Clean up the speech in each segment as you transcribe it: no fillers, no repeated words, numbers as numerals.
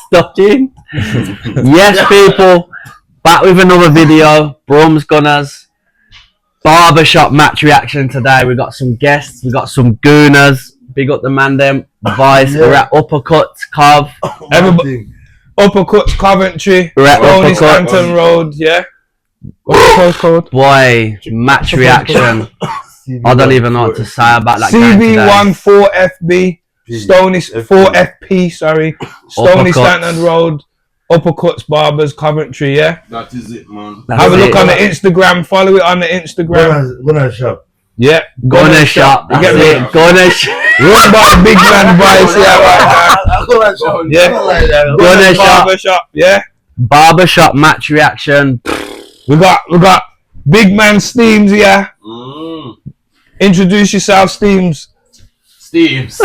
Stocking. Yes, people. Back with another video. Brum's Gunners. Barbershop match reaction today. We got some guests. We got some gooners. Big up the man them. Vice. We're at Upper Cutz, Cov. Everybody. Upper Cutz, Coventry. We're at Upper Stanton Road. Yeah. What's the postcode? Boy, match reaction. I don't even know what to say about that game today. CB14FB. Stony 4FP. Sorry. Stony Stanton Road. Upper Cutz Barbers, Coventry. Yeah. That is it, man. Have a look on the Instagram. Follow it on the Instagram. Gunner shop. Yeah. Gunner shop. That's it. Gunner shop. Run by big man Vice. Yeah. Gunner shop. Barbershop. Yeah. Barbershop match reaction. We got big man Steams here. Introduce yourself, Steams. Steves.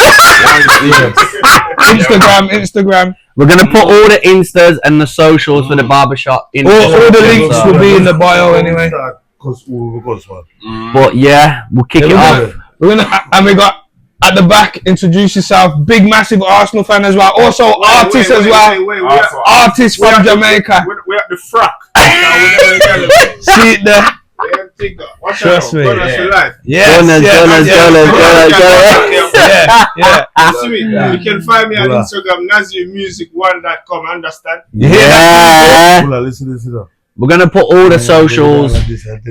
Instagram. We're gonna put all the Instas and the socials for the barbershop in. All the links will be in the bio anyway. But yeah, we'll kick it off. We're gonna and we got at the back. Introduce yourself. Big massive Arsenal fan as well. Also artist as well. Artist from Jamaica. We're at the frack. See it there. Trust me. Yeah. You can find me on Instagram, NazirMusic1.com. Understand? Yeah. Listen. We're gonna put all the socials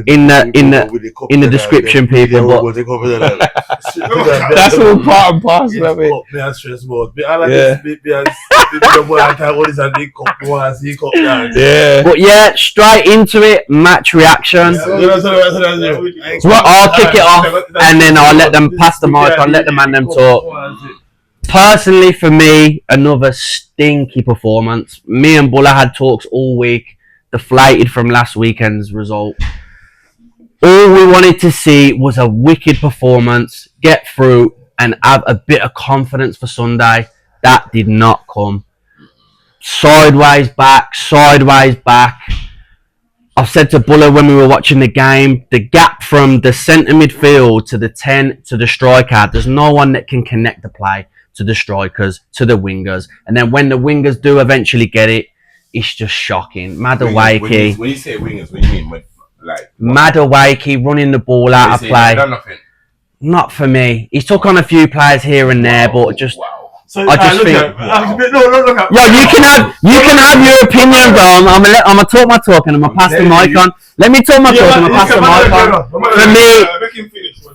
in the description, people. But that's all part and parcel of it. Yeah. But yeah, straight into it. Match reaction. I'll kick it off, and then I'll let them pass the mic. I'll let the man them talk. Personally, for me, another stinky performance. Me and Bulla had talks all week. Deflated from last weekend's result. All we wanted to see was a wicked performance, get through, and have a bit of confidence for Sunday. That did not come. Sideways back. I've said to Bulla when we were watching the game, the gap from the centre midfield to the 10 to the striker, there's no one that can connect the play to the strikers, to the wingers. And then when the wingers do eventually get it, it's just shocking. Madueke. When you say wingers, what do you mean? Madueke running the ball out of play. Not for me. He's took on a few players here and there, but just I just think. Yo, you can have your opinion, bro. I'm gonna talk my talk and I'm gonna pass the mic on. Let me talk my talk and I'm gonna pass the mic on.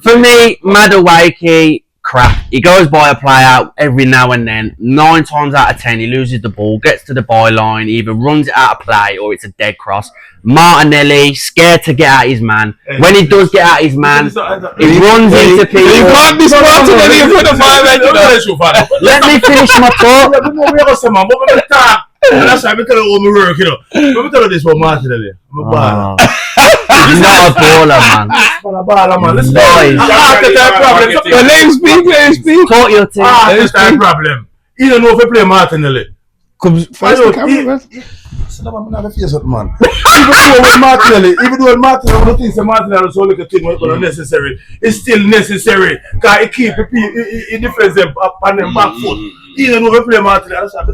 For me, Madueke. Crap. He goes by a player every now and then. 9 times out of 10, he loses the ball, gets to the byline, he either runs it out of play or it's a dead cross. Martinelli, scared to get at his man. When he does get at his man, he runs into people. You can't be Martinelli in front of 5 Let me finish my talk. That's why I'm telling you all my work, you know. Let me tell you this about Martinelli. I'm a baller. He's not a baller, man. I'm a baller, man. Listen, Let him speak. Talk your team. That's the problem. He don't know if he play Martinelli. Come face the camera, man. I'm not a face up, man. Even though Martinelli, the things that Martinelli is so like a thing was unnecessary, it's still necessary. Because he keep he defends them up on them back foot. Even though we play Martinelli, I'm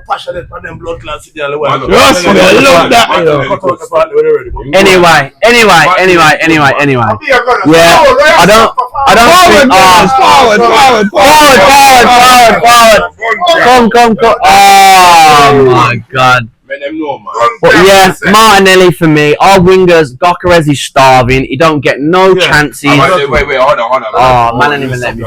passionate on them blood class in the other way. Trust me, I love that. Anyway. Yeah, I don't think. Forward. Oh my God. But yeah, Martinelli for me. Our wingers, Gokares is starving. He don't get no chances. Wait, hold on. Oh, man, didn't even let me.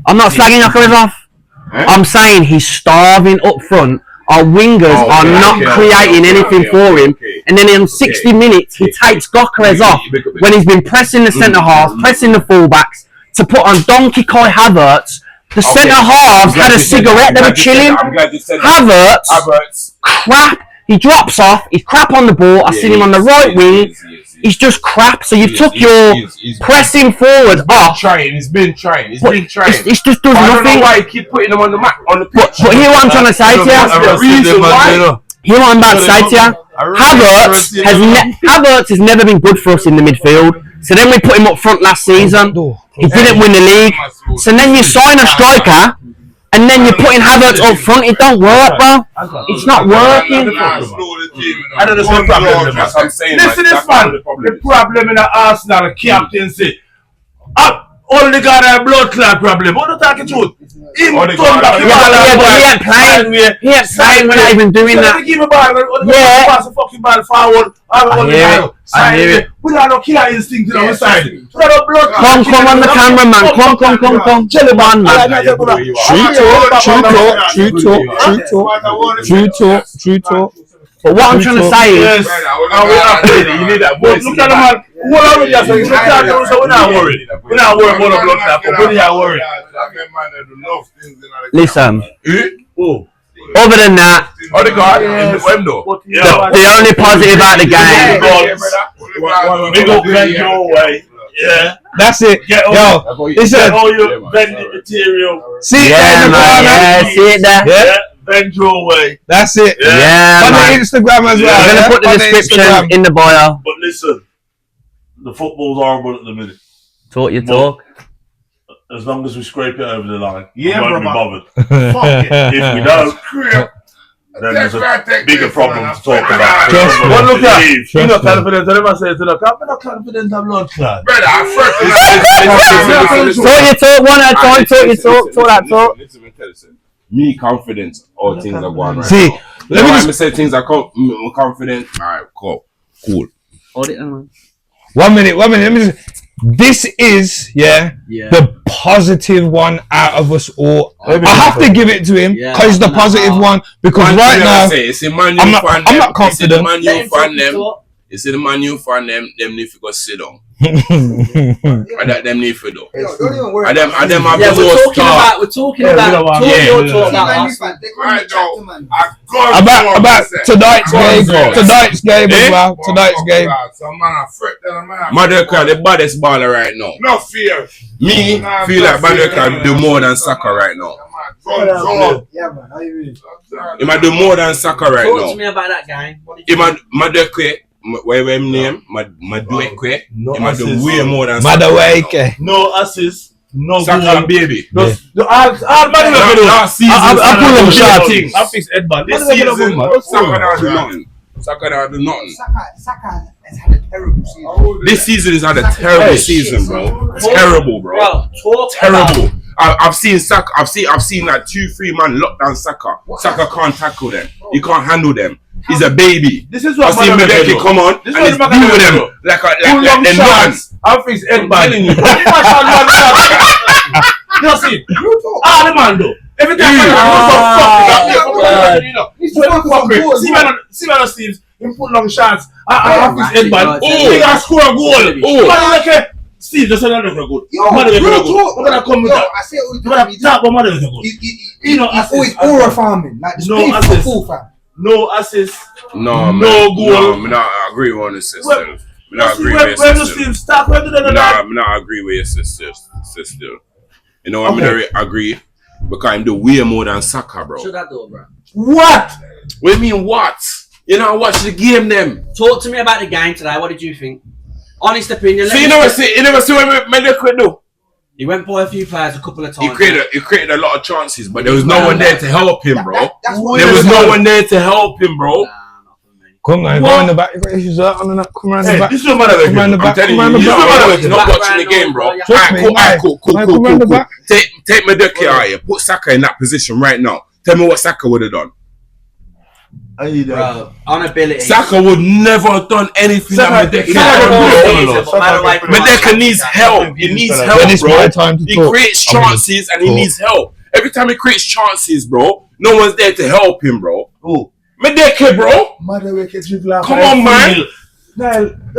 I'm not slagging Gokares off. I'm saying he's starving up front. Our wingers are not creating anything for him. And then in 60 minutes, he takes Gokares off when he's been pressing the centre halves, pressing the fullbacks to put on Donkey Kai Havertz. The centre halves had a cigarette, they were chilling. Havertz, crap. He drops off, he's crap on the ball. I seen him on the right wing. He's just crap. So you took your pressing forward off. He's been trying. It just does nothing. I don't know why he keep putting him on the map, on the pitch. But hear what I'm trying to say to you. Hear what I'm about to say to you. Havertz has never been good for us in the midfield. So then we put him up front last season. He didn't win the league. So then you sign a striker and then you're putting Havertz up front. It don't work, bro. It's not working. I don't know the problem. Listen, this man. The problem in the Arsenal captaincy. Only got a blood clot problem. What are you talking about? He ain't playing. He ain't playing. We're not even doing that. Give a ball. Yeah. Pass the fucking ball forward. I hear it. We don't have killer instinct in our side. Come on the camera, man. Come. Jelly man, man. True talk. But what I'm trying to say is, you need that voice. Look at the man. What are we saying? We're not worried. We're not worried about the blood clot. We're not worried. listen. Other than that, the only positive about the game. We go bend your way. Yeah, that's it. Yo, listen. All your bending material. See, see it there. Yeah. Bend your way. That's it. Yeah, on the Instagram as well. I'm gonna put the description in the bio. But listen, the football's horrible at the minute. Talk your talk. As long as we scrape it over the line, yeah, we won't be bothered. If we don't, then there's a bigger problem to talk about. But look at you're not confident. I never said to look. I'm not confident of blood clot. Brother, talk your talk one at a time. Talk your talk. Talk that talk. Me confidence all things are going right. See, let me just say things are confident. Alright, cool. Hold it, man. 1 minute. Let me just, this is the positive one out of us all. I have to give it to him because he's the positive one. Because right now, I'm not confident. It's the Man U fan them need to go sit down. And that them need to do. And them have the most talk. We're talking about about tonight's game as well. Tonight's game. Madueka, the baddest baller right now. No fear. Me feel like Madueka do more than Saka right now. Yeah, man. How you mean? He might do more than Saka right now. Talk to me about that game. Madueka. Where name? Madueke. No he might do assist. way more than Madueke. No assist. No Saka baby. All last season. I pull them shots. I fix Edmund. This season, Saka don't do nothing. Saka don't do nothing. Saka has had a terrible season. This season has had a terrible season, bro. Terrible, bro. Terrible. I've seen Saka. I've seen like 2-3 man lock down Saka. Saka can't tackle them. He can't handle them. He's a baby. This is what I've seen Medeki come on and he's deal with them like them man. I'll fix Edmund. You see? The man though. Every time see man Steve, he put long shots. I'll fix Edmund. He gonna score a goal. Steve, just another good. We're gonna come with that. I say all the time. You know, he's always aura farming. Like the no assist. No assist. No goal. No, I agree with your sister. Where does Steve start? Where do they I'm not agree with your sister. You know, I'm gonna agree because I'm do way more than Saka, bro. Shut that door, bro. What? What do you mean what? You know, watch the game them. Talk to me about the game today. What did you think? Honest opinion. So you never see what Medeki do. He went by a few players a couple of times. He created a lot of chances, but there was no one there to help him, bro. There was no one there to help him, bro. Come on, go in the back. You got issues out on the come around the back. This is what I'm around the back. I'm telling you, you're not watching the game, bro. Cool. Take Medeki out here. Put Saka in that position right now. Tell me what Saka would have done. Bro, on ability. Saka would never have done anything that Medeki Medeki needs help. He needs help, bro. He creates chances and he needs help. Every time he creates chances, bro, no one's there to help him, bro. Medeki, bro. Come on, man.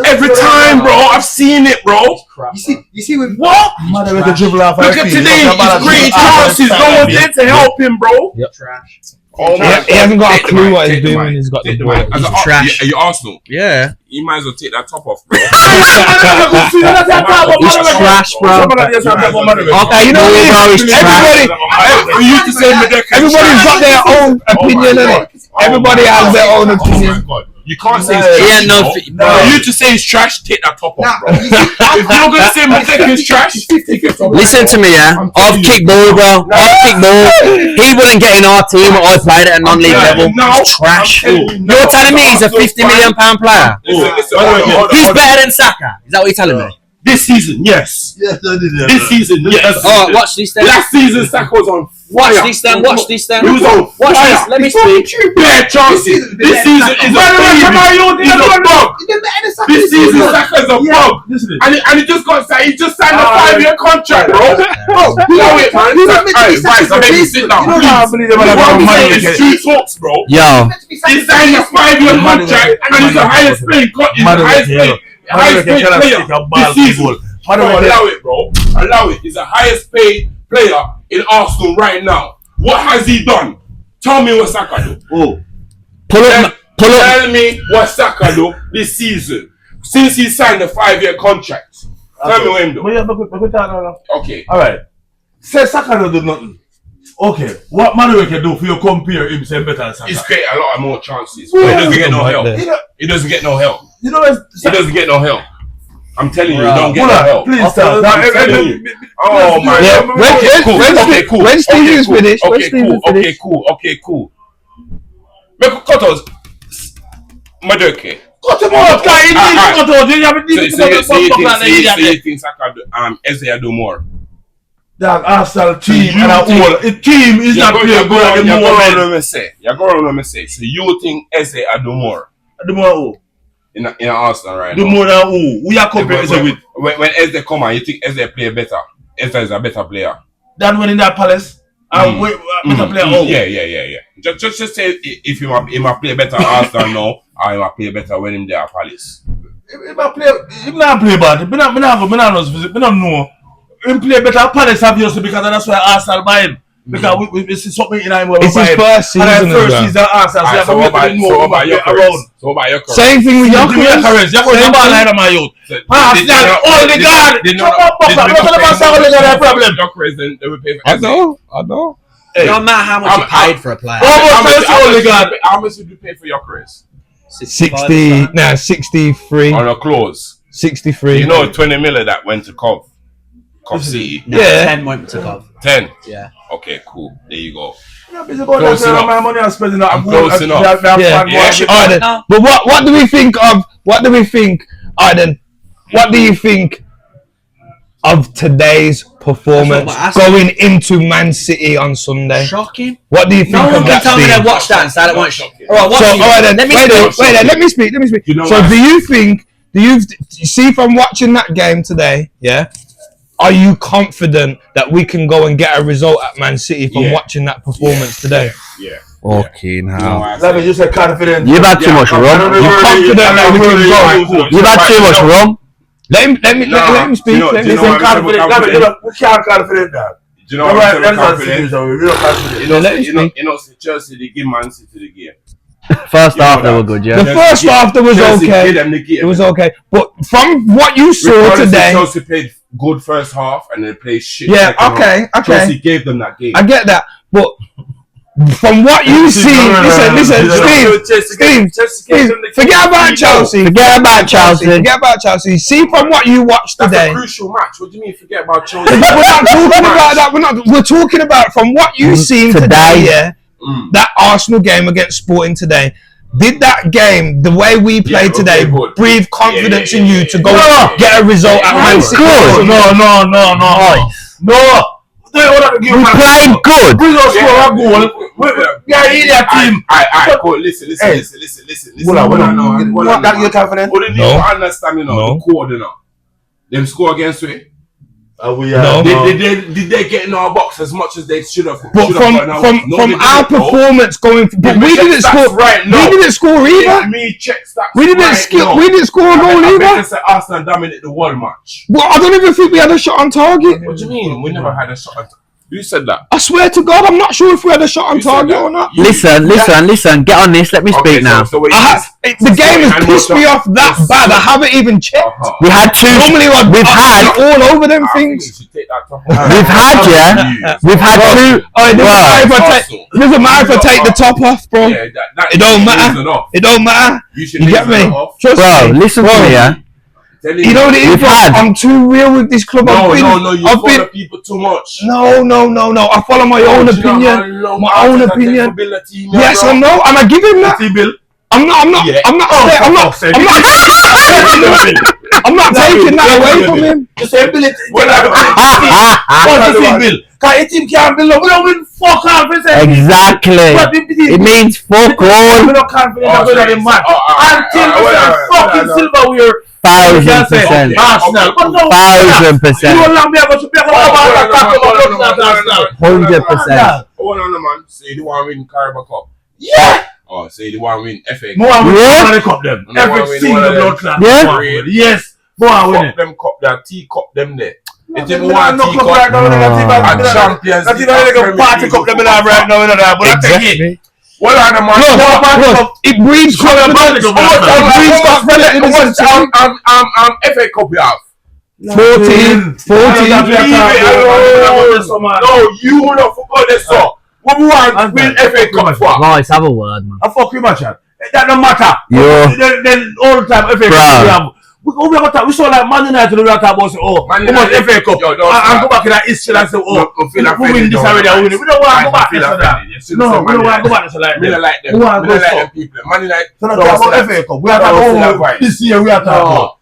Every time, bro. I've seen it, bro. You see with what? Look at today. He's creating chances. No one's there to help him, bro. Trash. Oh, he hasn't got a clue what he's doing when he's got the ball. He's trash. Are you Arsenal? Yeah. You might as well take that top off, bro. He's trash, bro. Okay, you know what? Everybody's got their own opinion, innit? Everybody has their own opinion. You can't say he's trash. For you to say he's trash, take that top off, bro. If you're gonna say Mudekke's trash, take it off. Listen to me, yeah. I've kicked ball, bro. I've kicked ball. He wouldn't get in our team. I played at a non-league level. He's trash. You're telling me he's a £50 million player? He's better than Saka. Is that what you're telling me? This season, yes. This season, yes. Oh, watch this then. Last season, Saka was on fire. Watch this then. Watch this then. He was on Watch fire. this. Let me speak. Bare chances. This season is a baby. He's a bug. This season, Saka's a bug. And he just got signed. He just signed a 5-year contract, bro. Allow it, man. Alright, guys, I make you sit down. It's two talks, bro. Yo. He signed a 5-year contract and he's the highest paying. He's the highest paid player this season. Allow it, bro. Allow it. He's the highest paid player in Arsenal right now. What has he done? Tell me what Saka do. Tell me what Saka do this season since he signed a 5-year contract. Tell me what he do. Okay. All right. Say Saka don't do nothing. Okay. What Manuel can do for you compare him say better than Saka? He's created a lot of more chances. But he doesn't get no help. He doesn't get no help. You know, he doesn't get no help. I'm telling you, he don't get no help. Please stop. Oh my God. Okay, cool. When Stevie's finished. Okay, cool. Cut us. Madueke. Cut him out, guy. He needs to cut out. You have So you think Saka Eze do more? That Arsenal team and a whole team is not playing good. You're going on me say. So you think Eze do more? Do more who? In Arsenal right now. Do more than who? We are comparing Eze with. When Eze come on, you think Eze play better? Eze is a better player than when in that Palace. Better player. Oh yeah. Just say if he might play better at Arsenal now, or he might play better when him there at Palace. He might play bad. We don't know. He play better at Palace obviously because that's why Arsenal buy him. Because we see something in him. It's his first season. Arsenal. So about your career? Same thing with your career. You're going to ball line of my youth. Arsenal, all the God. I know. It don't matter how much you paid for a player. How much did you pay for your career? 63 on a clause. 63. You know, 20 million that went to Cov City. No, yeah, 10 went to Cov. 10. Yeah. Okay, cool. There you go. Close enough. My money I'm spending. I'm close enough. Yeah. But what do we think of? What do we think, Arden? What do you think of today's performance going into Man City on Sunday? Shocking. What do you think of that? Tell me to watch that and say it wasn't shocking. All right, then. Let me speak. You know so, do you see from watching that game today? Yeah. Are you confident that we can go and get a result at Man City from watching that performance today? Yeah. Okay, now. Let me just say confident. You've had too much rum. You're confident that we can go. You've had too much rum. Let him speak. We can't confident that. Do you know what I'm confident? You know, Chelsea, they give Man City the game. First half, they were good, yeah. The first half, was okay. It was okay. But from what you saw today... Chelsea played good first half and they played shit. Yeah, okay. Chelsea gave them that game. I get that. But from what you see... Listen, Steve, forget about Chelsea. Forget about Chelsea. See from what you watched today... That's a crucial match. What do you mean forget about Chelsea? We're not talking about that. We're talking about from what you've seen today, yeah? That Arsenal game against Sporting today, did that game, the way we played today, breathe confidence in you to go get a result at Man City? No. We played good. We don't score a goal. We are in that team. Alright, cool. Listen. That you're confident? What do you understand, the code, Them score against me. Did they get in our box as much as they should have? But from our performance going, but we didn't score. We didn't score either. We didn't score a goal either. I bet Arsenal dominated the world match. Well, I don't even think we had a shot on target. What do you mean? We never had a shot on target. Who said that? I swear to God, I'm not sure if we had a shot on target or not. Listen. Get on this. Let me speak now. So the game has pissed me off that bad. I haven't even checked. We had two. Normally, we've had all over them things. We've had two. It doesn't matter if I take the top off, bro. It don't matter. It don't matter. You get me? Bro, listen to me, yeah. You know what it is, bro? I'm too real with this club. No, you follow people too much. No. I follow my own opinion. My own opinion. Yes, I know, and I give him that. I'm not taking that away from him. The same Bill. What's the same Bill? Because a team can't build up. We don't win fuck off. Exactly. It means fuck all. We're not confident that we're not in match. Until we fucking silverware. 1,000%. Arsenal. 1,000%. 100%. Hold on, man. Say you want to win Carabao Cup. Yeah. Oh, say you want to win FA Cup. More win Cup them. Every single blood clot. Yeah. Yes. More win it. Them cup, that teacup them there. It's even one one teacup. And Champions League. That's even a party cup them right now. But I take it. Well, I'm it breeds confidence. FA Cup you have. 14. No, you not forgot this song. What we want win FA Cup for? Guys, have a word, man. I fuck you, man. That don't matter. Then all the time FA Cup we have. We saw like Man United we talk about say, oh, we want FA Cup. And go back in that history and say, oh, we win this already. We don't want to go back to that. No, we don't want to go back to that. We don't like them. We don't like them people. Man United. So not talk about FA Cup. We are talking about this year. We are talking about.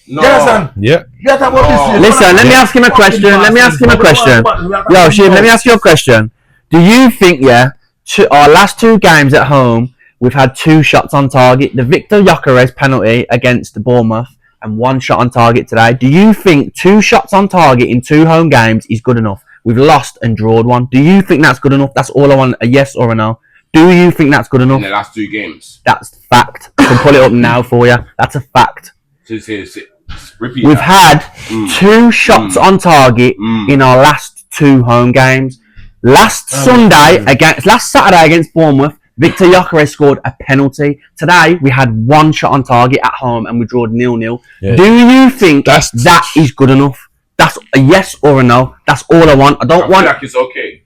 No. You understand? Yeah. We are talking about this year. Listen, let me ask him a question. Yo, Shim, let me ask you a question. Do you think, our last two games at home, we've had 2 shots on target? The Victor Gyökeres penalty against Bournemouth and 1 shot on target today. Do you think 2 shots on target in 2 home games is good enough? We've lost and drawn 1. Do you think that's good enough? That's all I want, a yes or a no. Do you think that's good enough? In the last 2 games. That's fact. I can pull it up now for you. That's a fact. Repeat We've that. had 2 shots on target in our last 2 home games. Last Saturday against Bournemouth, Victor Gyökeres scored a penalty. Today, we had 1 shot on target at home and we drawed 0-0. Yeah. Do you think that is good enough? That's a yes or a no. That's all I want. I feel like it's okay.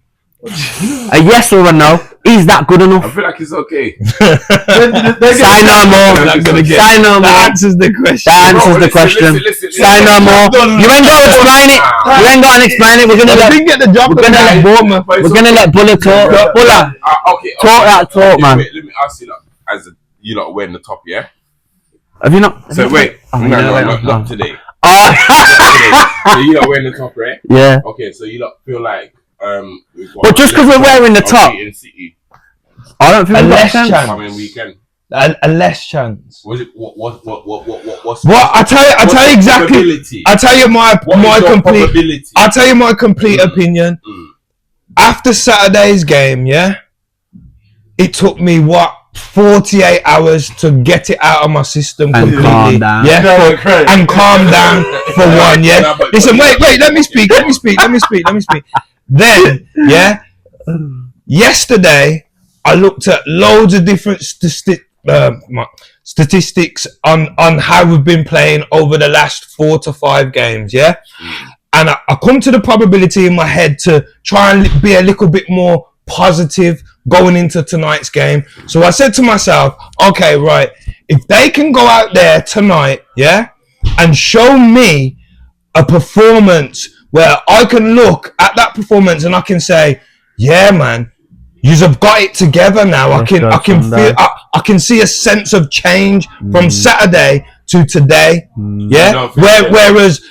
A yes or a no. Is that good enough? I feel like it's okay. Say no more. Say no more. That answers the question. That answers the question. Say no more. You ain't got to explain it. You ain't got to explain it. We're gonna let Bournemouth. We're gonna let Buller talk. Buller, talk that talk, man. Wait, let me ask you that. As you lot wearing the top, yeah? Have you not? So wait, not today. So you lot wearing the top, right? Yeah. Okay, so you lot feel like but just because we're wearing the top, I don't feel a less chance. Coming weekend. A less chance. What's I tell you exactly. I tell you my complete. I tell you my complete opinion. After Saturday's game, it took me 48 hours to get it out of my system and completely. Calm down. And calm down for one. Listen, wait. Let me speak. Then, yesterday I looked at loads of different statistics on how we've been playing over the last 4 to 5 games, and I come to the probability in my head to try and be a little bit more positive going into tonight's game. So I said to myself, okay, right, if they can go out there tonight, and show me a performance where I can look at that performance and I can say, yeah, man, you've got it together now. I can see a sense of change from Saturday to today. Whereas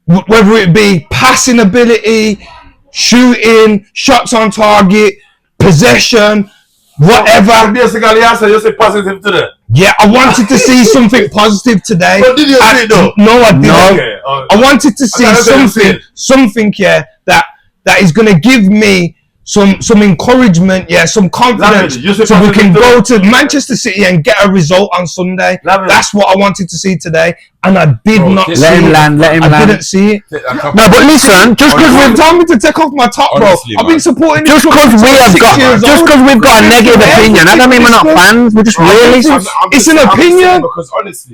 whether it be passing ability, shooting, shots on target, possession, whatever. Basically, you say positive today. Yeah, I wanted to see something positive today. But did you see it though? No, I didn't. Okay. I wanted to see something that is going to give me some encouragement, some confidence, so we can go to Manchester City and get a result on Sunday. That's what I wanted to see today, and I did not see let him land. I didn't see it. No, but listen, just because we've told me to take off my top, bro. I've been supporting just because we've got a negative opinion, that don't mean we're not fans. We're just realists. It's an opinion,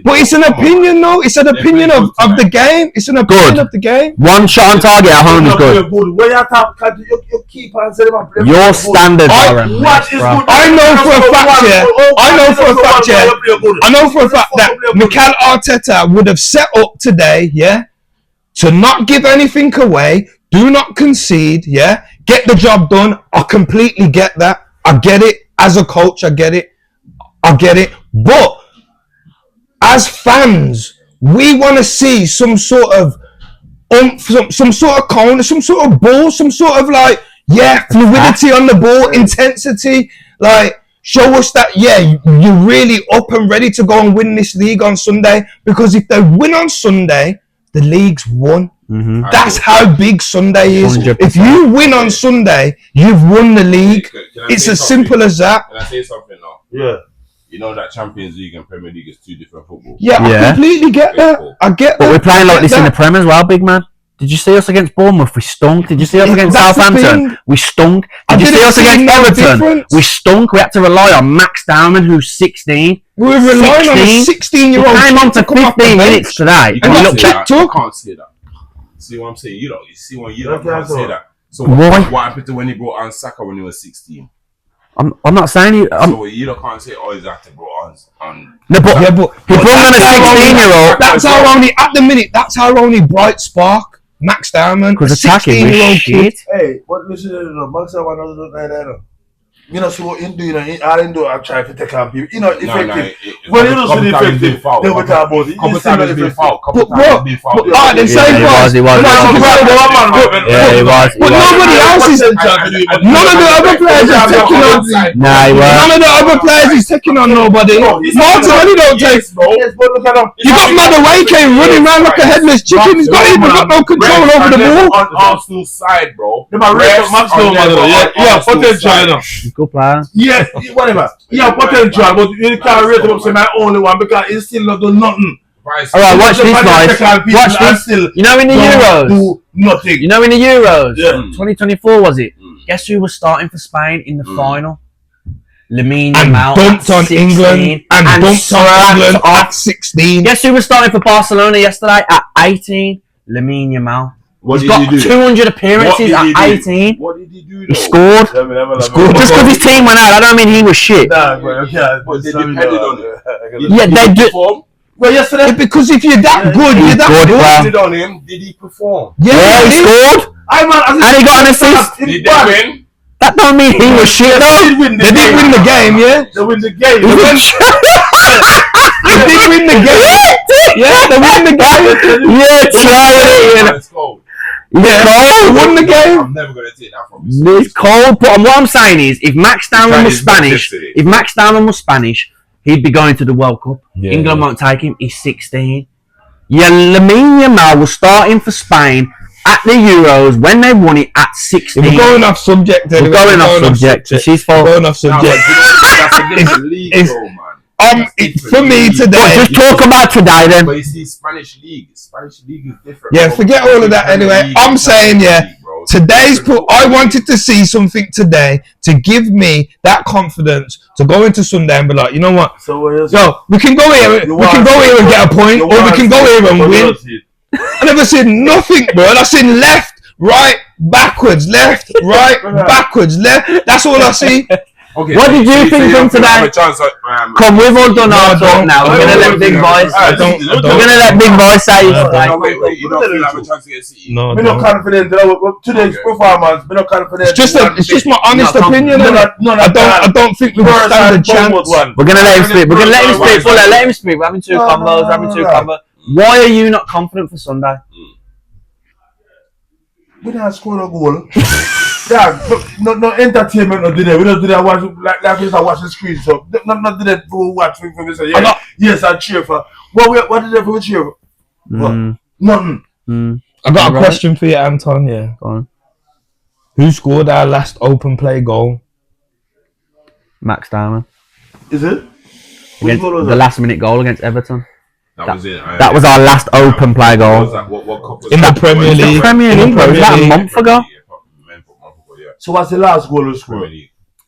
but it's an opinion, though. It's an opinion of the game. It's an opinion of the game. One shot on target at home is good. Your standards are I know for a fact that Mikel Arteta would have set up today, to not give anything away, do not concede, get the job done. I completely get that. I get it. As a coach, I get it. But as fans, we want to see some sort of some sort of cone, some sort of ball, some sort of fluidity on the ball, intensity, show us that, you're really up and ready to go and win this league on Sunday. Because if they win on Sunday, the league's won. Mm-hmm. That's how big Sunday is. 100%. If you win on Sunday, you've won the league. It's as simple as that. Can I say something now? Yeah. You know that Champions League and Premier League is two different footballs. Yeah, I completely get that. I get that. But we're playing like this in the Prem as well, big man. Did you see us against Bournemouth? We stunk. Did you see us against Southampton? We stunk. Did you see us against Everton? We stunk. We had to rely on Max Dowman, who's 16. We were relying on a 16-year-old. He came on for 15 minutes today. And he looked checked up. You can't say that. See what I'm saying? You can't say that. So what happened to when he brought on Saka when he was 16? I'm not saying he. So you can't say, he's acting brought on. No, but he brought on a 16-year-old. That's our only, at the minute, that's our only bright spark. Max Dowman, because attacking 16-year-old kid. Hey, what listen to Max Dowman doesn't like that. You know, so what you do, I didn't do. I try to take care of people. You know, effective. When you don't see effective, they will talk about it. Couple times been foul. But the same was. He was. Yeah, he was. But nobody else is. None of the other players is taking on. Nah, he was. None of the other players is taking on nobody. Martinelli don't take. You got Madueke running around like a headless chicken. He's got no control over the ball. On Arsenal's side, bro. Yeah, potential. Good player. Yeah, whatever. Yeah, potential, but you can't rate him up to my only one because he's still not doing nothing. Alright, watch this, guys. Watch this. You know, in the Euros. Do nothing. You know, in the Euros. 2024 was it? Guess who was starting for Spain in the final? Lamine Yamal. Dumped on England. And dumped on England at 16. Guess who was starting for Barcelona yesterday at 18? Lamine Yamal. What He's got 200 appearances at 18. What did he do? He scored. Just because his team went out, I don't mean he was shit. But they depended on it. Yeah, they did. Well, yesterday, because if you're that good, you're that good. Did on him? Did he perform? Yeah, he scored. And he got an assist. Did they win? That don't mean he was shit though. They did win the game, yeah. They win the game. They did win the game. Yeah, they win the game. Yeah, try it. Yeah, they won the game. I'm never gonna take that from you. It's cold, but what I'm saying is, if Max Dowman was Spanish, he'd be going to the World Cup. Yeah, England won't take him. He's 16. Yeah, Lamine Yamal was starting for Spain at the Euros when they won it at 16. We're going off subject. We're going off subject. It's his fault. Going off subject. That's a different league, though, man. For me today. Just talk about today then. But you see, Spanish league is different. Yeah, forget all of that anyway. I'm saying, today's I wanted to see something today to give me that confidence to go into Sunday and be like, you know what? We can go here and get a point, or we can go here and win. I never said nothing, bro. I said left, right, backwards, left, right, backwards, left. That's all I see. Okay, what did you think from today? Come, we've all done our talk now. We're gonna let big boys. We're gonna let big boys say. You don't feel like a chance to get City. No, we're not confident. Today's performance, we're not confident. It's just my honest opinion. I don't think we will stand a chance. We're gonna let him speak. We're gonna let him speak. Let him speak. We're having two combos. Why are you not confident for Sunday? We didn't score a goal. Yeah, no entertainment no dinner. We don't do that watch like we watch the screen. So not do that go watch for me. Say yes, I cheer for. What did they cheer for? Nothing. I got a question for you, Anton. Yeah, go on. Who scored our last open play goal? Max Dowman. Is it? The last minute goal against Everton. That was our last open play goal. In the Premier League. Premier League, bro. Was that a month ago? So what's the last goal we scored?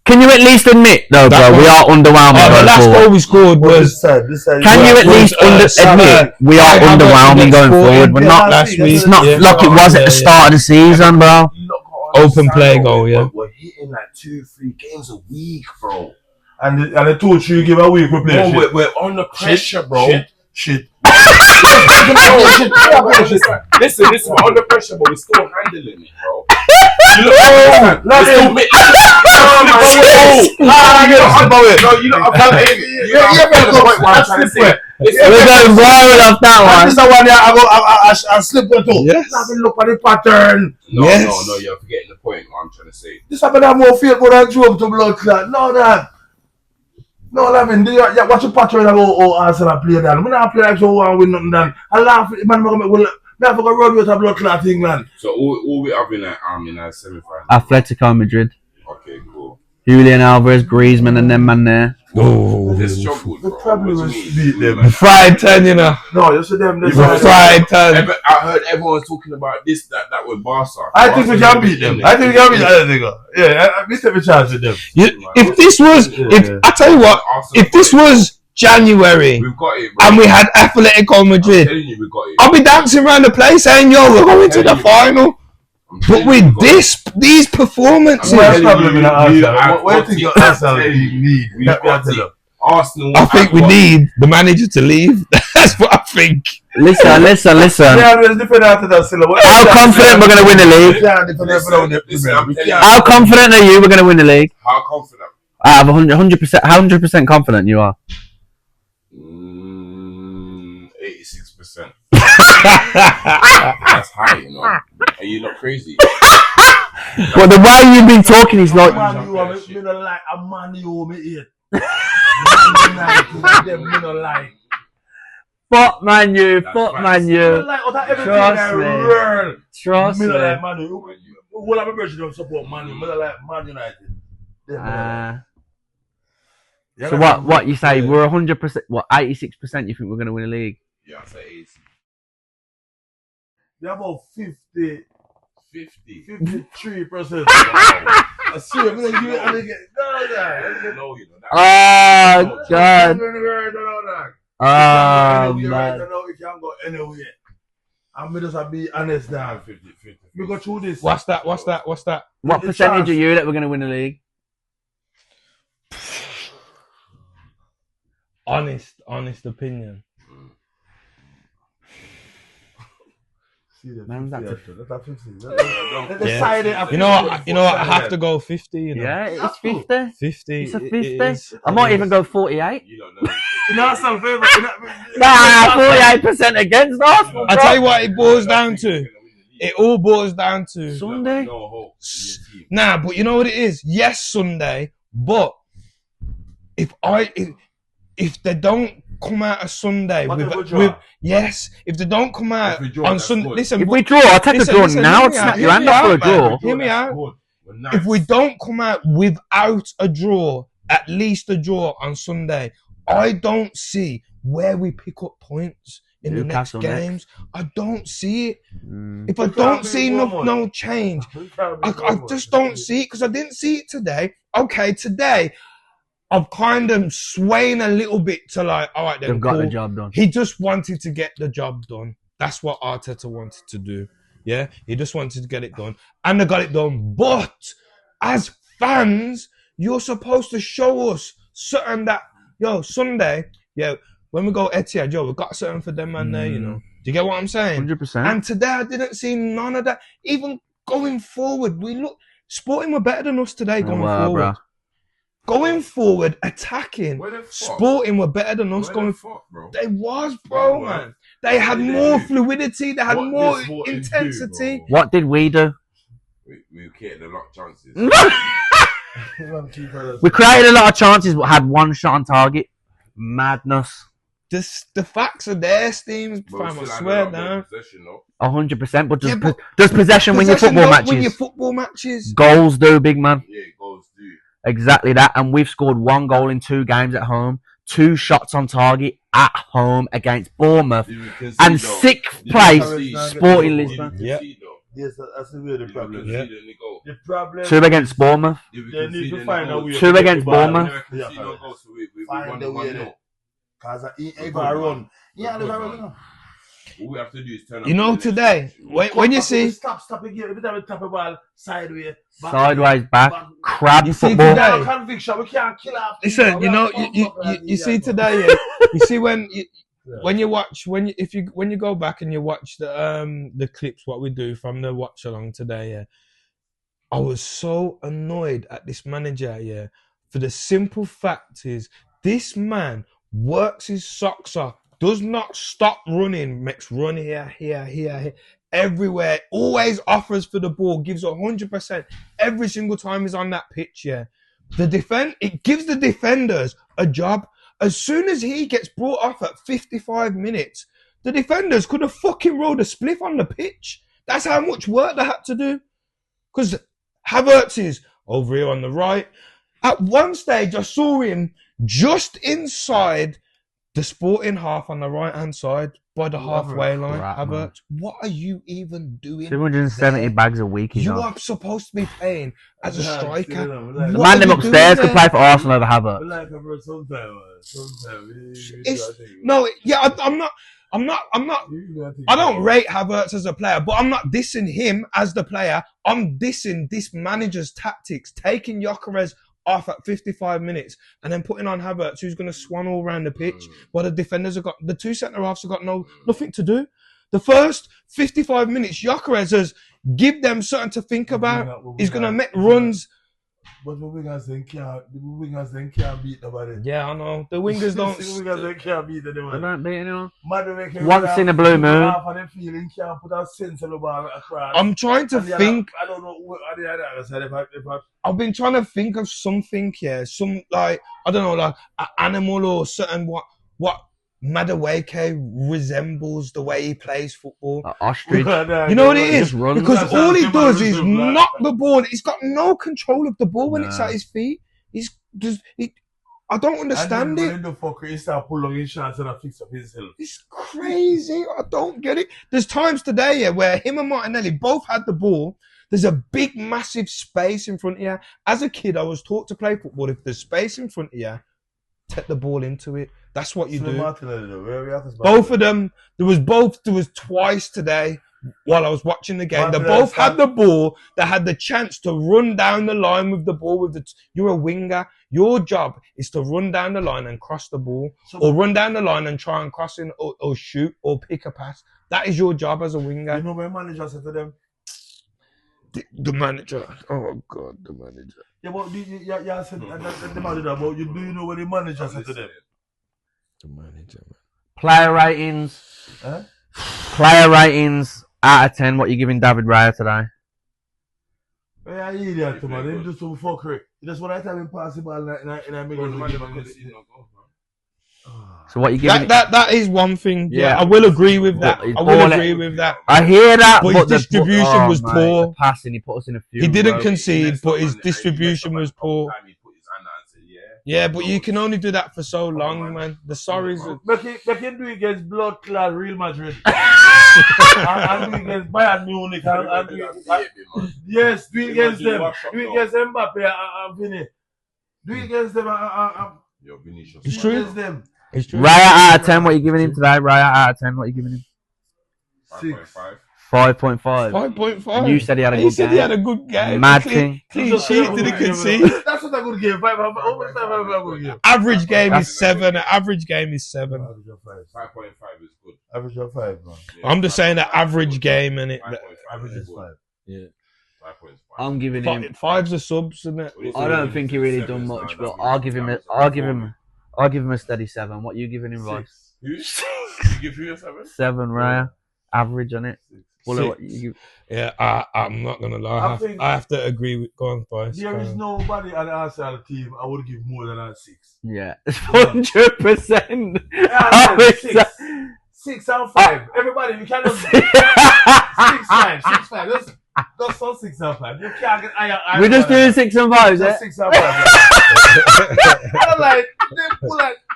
Can you at least admit, though, bro, we are underwhelming the going last forward? goal we scored was... Can you at least admit we are underwhelming going forward? We're not. It's not like it was at the start of the season, bro. Open play goal, yeah. We're hitting like 2-3 games a week, bro. And the 2-3 game a week we play shit. We're under pressure, bro. Shit. Listen, we're under pressure, but we're still handling it, bro. You look We're going viral off that one. This is the one I slip with too. Yes. Have a look at the pattern. No, you're forgetting the point. What I'm trying to say. This happened to have more feel good than drove to blood clot. No, that. No, Lavin, watch the pattern and go, Arsenal play that. I'm not play like so one win nothing done. I laugh, man, I have to go run with a blood clot thing, man. So all we have in a semi-final? Atletico Madrid. Okay, cool. Julian Alvarez, Griezmann, and them man there. Oh, they struggled, bro. The problem was beat them. The fried turn, you know. No, you see them. The fried turn. I heard everyone's talking about this, that with Barca. I think we can beat them. I think we can beat them. Yeah, we take a chance with them. If this was, I tell you what, if this was January we've got it, bro. And we had Atletico Madrid, We got it. I'll be dancing around the place saying, yo, we're going to the final. But with these performances, what's problem in Arsenal? What do you think Arsenal need? Arsenal. I think we need the manager to leave. That's what I think. Listen. How confident we're going to win the league? How confident are you we're going to win the league? How confident? I have 100% confident you are. 86%. That's high, you know. Are you not crazy? Well, the way you've been talking is like. Fuck Man U. Trust me. Well, I'm a person don't support Man U. I like Man United. So what you say? We're 100%. What 86%? You think we're going to win the league? Yeah, I say 80. They're about 50. 53%. I see it. I'm give it. I'm get no, you know. Oh God. Oh man. You can't go anywhere. I'm just be honest now. 50. We go through this. What's that? What percentage are you that we're going to win the league? Honest opinion. Man, that's a 50. You know what? I have to go 50. You know? Yeah, it's 50. 50. It's a 50. I might even go 48. You don't know. That's some favor. Nah, 48% against Arsenal. I tell you what, it boils down to. It all boils down to Sunday. No hope. Nah, but you know what it is? Yes, Sunday. But if they don't come out a Sunday if they don't come out on Sunday, listen. If we draw, I'll take a draw now. Snap your hand off for a draw. Hear me out. If we don't come out without a draw, at least a draw on Sunday, I don't see where we pick up points in the next games. I don't see it. If I don't see no change, I just don't see it because I didn't see it today. Okay, today I've kind of swaying a little bit to like, all right, then they've got the job done. He just wanted to get the job done. That's what Arteta wanted to do. Yeah, he just wanted to get it done, and they got it done. But as fans, you're supposed to show us something that, Sunday, when we go Etihad, we got something for them man there, you know. Do you get what I'm saying? 100%. And today I didn't see none of that. Even going forward, Sporting were better than us today going forward. Bro. Going forward, attacking, Sporting were better than us going forward. They was, bro, man. They had more fluidity. They had more intensity. What did we do? We created a lot of chances. We created a lot of chances, but had one shot on target. Madness. The facts are there, Steams. I swear down. 100%. But does possession win your football matches? Win your football matches. Goals do, big man. Yeah, goals do. Exactly that. And we've scored 1 goal in 2 games at home. 2 shots on target. at home against Bournemouth, and 6th place Sporting Lisbon. Yes, that's the way the problem. Yeah. The problem. 2 against Bournemouth. They need to find a way. 2 against Bournemouth. Find a way. Cause if I run, What we have to do is turn up. You know, today, when you see... Stop again. Every time we tap a ball, sideways. Sideways back. Crab You see football. today... Conviction, we can't kill off. Listen, you know, you see today, you see when you watch, when you go back and you watch the clips, what we do from the watch along today, yeah, I was so annoyed at this manager, yeah, for the simple fact is this man works his socks off, does not stop running, makes run here, everywhere, always offers for the ball, gives 100% every single time he's on that pitch, yeah. It gives the defenders a job. As soon as he gets brought off at 55 minutes, the defenders could have fucking rolled a spliff on the pitch. That's how much work they had to do. Because Havertz is over here on the right. At one stage, I saw him just inside the Sporting half on the right-hand side by the halfway line. Havertz, what are you even doing? 270 bags a week. You are supposed to be playing as a striker. The man them upstairs could play for Arsenal over Havertz. I'm not. I don't rate Havertz as a player, but I'm not dissing him as the player. I'm dissing this manager's tactics, taking Gyökeres off at 55 minutes and then putting on Havertz, who's going to swan all around the pitch, while the 2 centre-halves have got nothing to do. The first 55 minutes, Gyökeres has give them something to think about. He's going to make runs. But the wingers then can't beat nobody. Yeah, I know. The wingers don't. The wingers then can't beat anyone. They don't beat anyone. Once in a blue moon. Half of them feeling can't put a sense of the ball across. I'm trying to think. I don't know what the other side I've been trying to think of something here. Some like I don't know, like an animal or certain what Madueke resembles the way he plays football. Ostrich. You know what it is? Because all he does is knock the ball. He's got no control of the ball when it's at his feet. He's just... I don't understand it. He start pulling his shots and fix up himself. It's crazy. I don't get it. There's times today where him and Martinelli both had the ball. There's a big, massive space in front of you. As a kid, I was taught to play football. If there's space in front of you, take the ball into it. That's what you do. Both of them. There was twice today while I was watching the game. They both had the ball. They had the chance to run down the line with the ball. You're a winger. Your job is to run down the line and cross the ball, or run down the line and try and cross in, or shoot, or pick a pass. That is your job as a winger. You know what my manager said to them? The manager. Oh God, the manager. Yeah, but you said the manager. But do you know what the manager said to them? The manager, man. Player ratings. Huh? Player ratings out of 10. What you giving David Raya today? Yeah, I idiot, man. They do some fuckery. That's what I tell him pass the ball in a middle. So what you giving? That is one thing. Yeah, I will agree with that. I hear that. But his distribution was poor. The passing, he put us in a few. He didn't concede, but his distribution was poor. Yeah, but you can only do that for so long, man. The sorries. They can do it against blood clot Real Madrid. And do it against Bayern Munich. Yes, do it against them. Do it against Mbappe and Vinny. Do it against them. It's true. It's true. Raya out of 10. What you giving him today? Raya out of 10. What you giving him? 5.5. 5.5. You said he had a good game. He said he had a good game. Mad thing. Clean sheet, didn't concede. That's what a good game. 5. Average game is 7. Average game is 7. 5.5 is good. Average of 5, man. I'm just saying that average game, and it. Average is 5. Yeah. 5.5. I'm giving him 5's a subs, isn't it? I don't think he really done much, but I'll give him a steady 7. What you giving him, Royce? You give you a 7? 7, Raya. Average on it. Yeah, I'm not gonna lie. I have to agree with. Go on, boys. There is nobody on the Arsenal team I would give more than a 6. Yeah, 100%. 6 and 5. Everybody, you cannot 6, 5. That's not 6 and 5. You can't get higher. We're just doing 6 and 5, That's 6 and 5. I don't like.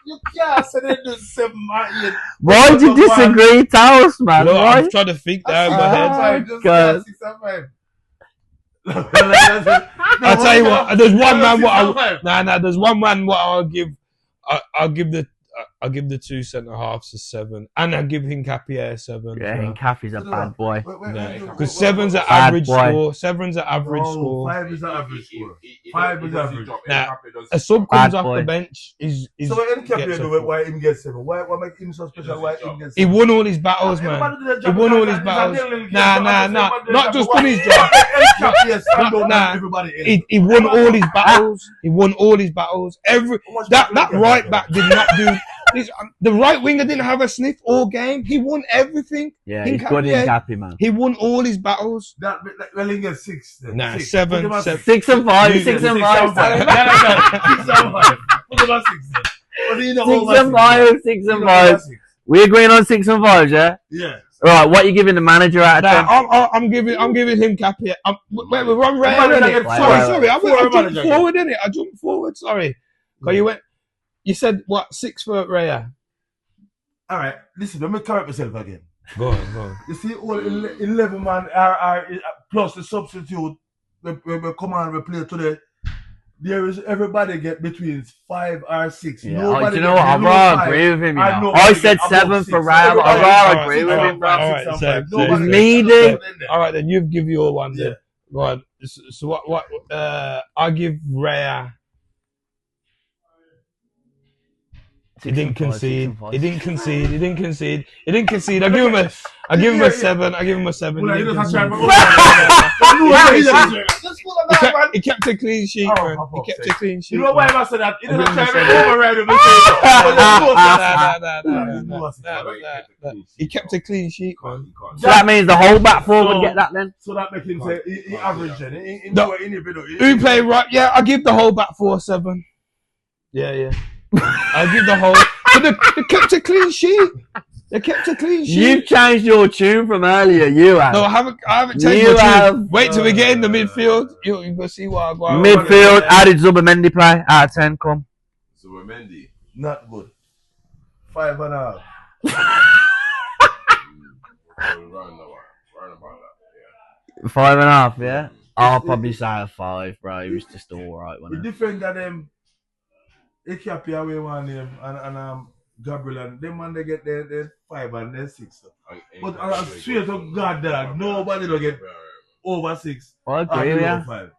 You can't say they do 7 man. Why did you disagree? Tell us, man. Look, Why? I'm trying to think that in my head. God. 6 and 5. I'll tell you what. There's one man. There's one man. What I'll give the 2 centre halves a 7, and I'll give Hincapié a 7. Yeah, Hincapié's a bad boy. Because 7's an average score. 7's an average score. 5 is an average score. 5 is average. Now, a sub comes off the bench. He's so what Hincapié do? Why him get 7? Why make him so special? Why him get 7? He won all his battles, man. He won all his battles. Nah. Not just done his job. He won all his battles. He won all his battles. That right back did not do. The right winger didn't have a sniff all game. He won everything. Yeah, he's good in Hincapié, man. He won all his battles. Well, he gets 6. Then. Nah, 6. 7. 6 and 5. 6 and 5. 6 and 5. What about 6 then? 6 and 5. 6 and 5. We agreeing on 6 and 5, yeah? Yeah. Right, what are you giving the manager out of 10? I'm giving Hincapié. Wait, we're on Raya, innit? Sorry. I jumped forward, innit? I jumped forward. Sorry. Because you said what 6 for Raya? All right, listen. Let me correct myself again. Go on. You see, all 11 man are plus the substitute. We come on, we play today. There is everybody get between 5 or 6. Yeah. Do you know what? I rather agree with him. I said 7 for Raya, but I rather agree with him. All right, needed. All right, then you give your one. Yeah. Go on. So what? I give Raya. He didn't concede. He didn't concede. I give him a 7. He kept a clean sheet, man. You know why I said that? He didn't try to override him. He kept a clean sheet, man. So that means the whole back four would get that then? So that makes him say he averaged it. Who played right? Yeah, I give the whole back 4 7. Yeah. I'll give the whole. But they kept a clean sheet. You've changed your tune from earlier. You have. No, I haven't changed my tune. Wait till we get in the midfield. You're gonna see what I got. Midfield. How did Zubamendi play? Out of 10, come. Zubamendi. Not good. 5.5. Round about that. 5.5. Yeah. I'll probably say a 5, bro. He was just alright. The difference that them. Hincapié away one name and Gabriel and them man they get their 5 and their 6. But I swear to God that nobody don't get over 6. I agree with you. 5.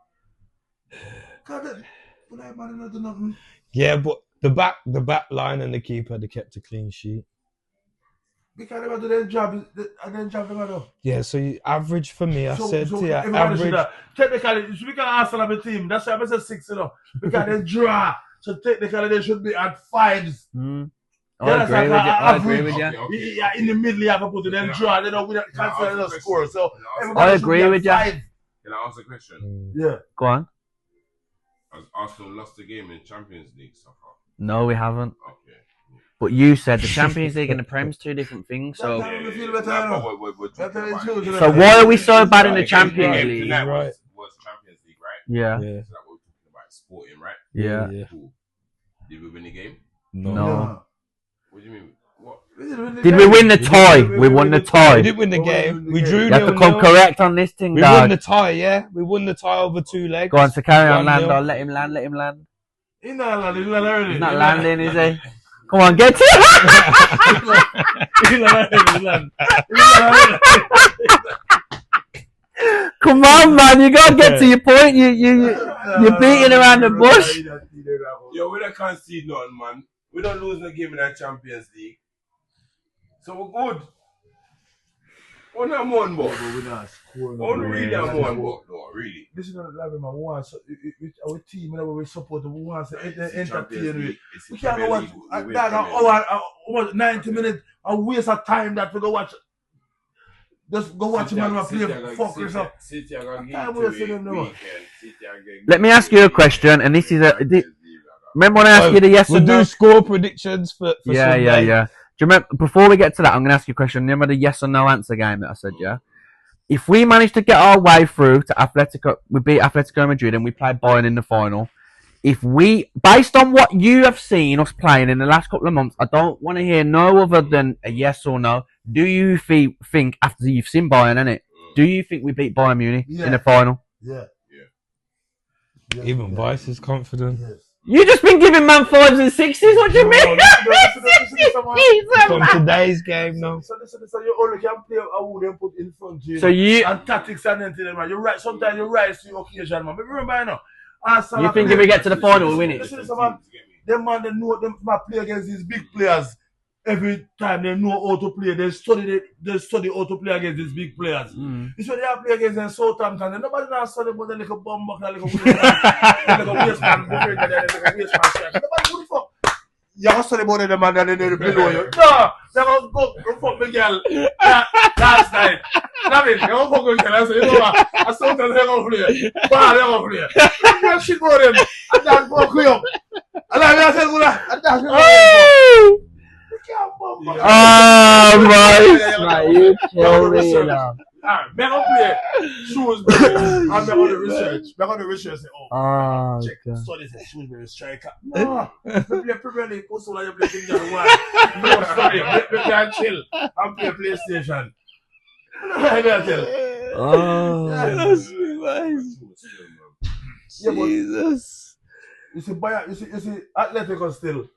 God, that man not do nothing. Yeah, but the back line and the keeper they kept a clean sheet. Because they do their job, their job they do. Yeah, so you average for me. I said to you, average. Technically, we can ask on the team. That's why I said 6, because they draw. So technically they should be at 5s. I agree with you. Yeah, in the middle you have to put it in draw. They don't cancel the score. So I agree with you. Can I ask a question? Yeah. Go on. Has Arsenal lost the game in Champions League so far? No, we haven't. Okay. But you said the Champions League and the Prem's 2 different things. So So why are we so bad in the Champions League? Right. Was Champions League, right? Yeah. So that we're talking about sporting, right? Yeah. Cool. Did we win the game? No. What do you mean? What? Did we win the tie? We won the tie. We didn't win the game. We drew. You have to come correct on this thing, We won the tie, yeah. We won the tie over 2 legs. Go on, so carry on, Lando. Let him land. He's not landing, is he? Come on, get it! Come on, man, you gotta get to your point. You're beating around the bush. Yo, we don't concede nothing, man. We don't lose the game in that Champions League. So we're good. On that one, boy. We're not scoring. Really, that one, boy. No, really. This is not like my one. So our team, we support the one. So entertain. We can't go watch that 90 minutes. A waste of time that we go watch. Just go watch man play fuckers up. Let me ask you a question, and this is remember when I asked you the yes or no? We'll do score predictions for Sunday. Yeah. Do you remember, before we get to that, I'm going to ask you a question. Remember the yes or no answer game that I said, yeah? If we manage to get our way through to Atletico, we beat Atletico Madrid and we play Bayern in the final, if we, based on what you have seen us playing in the last couple of months, I don't want to hear no other than a yes or no. Do you think after you've seen Bayern, innit? Do you think we beat Bayern Munich in the final? Yeah. Even Vice is confident. Yes. You just been giving man 5s and 6s. What do you mean? From today's game, no. So you only can play a wood and put in front of you. So you and tactics and anything, man. You're right. Sometimes you rise to the occasion, man. But remember, you know. You think if we get to the final, we win it? Listen, man. Them man, they know them play against these big players. Every time they know how to play, they study how to play against these big players. It's when they play against them Southampton. And nobody now study about the little bomb buck, like a waistman, Nobody who the fuck. You have to study about them man and they're below you. No, they're gonna go fuck the girl last night. David, they're gonna fuck the girl. I say, you know what? I saw them, they're gonna play. Bah, they're gonna play. You shit about them. And that's fuck you up. And I said, and that's oh my! You killed me, you know. Make up play Shrewsbury and make on the research. Make on the research. Say, check studies at Shrewsbury striker. No, we play Premier League. Also, like you play England one. No study. We can chill and play PlayStation. Jesus. You see, Atletico still.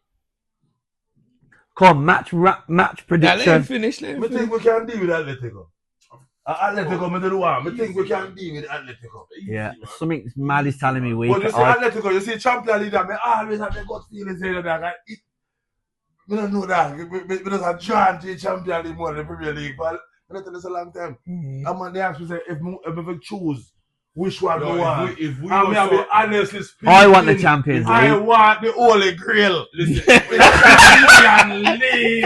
Come on, match prediction. Let him finish. I think we can deal with Atletico. Atletico, I don't know. I think we can deal with Atletico. Yeah, something mad is telling me we. But you see Atletico, you see Champions League, I always have a gut feeling saying that. We don't know that. We don't have joined the Champions League more than the Premier League. But I tell you a long time. I'm on the ask me say if we choose which one we want. If we honestly speaking, I want the Champions League. I want the Holy Grail. Listen, Champions League.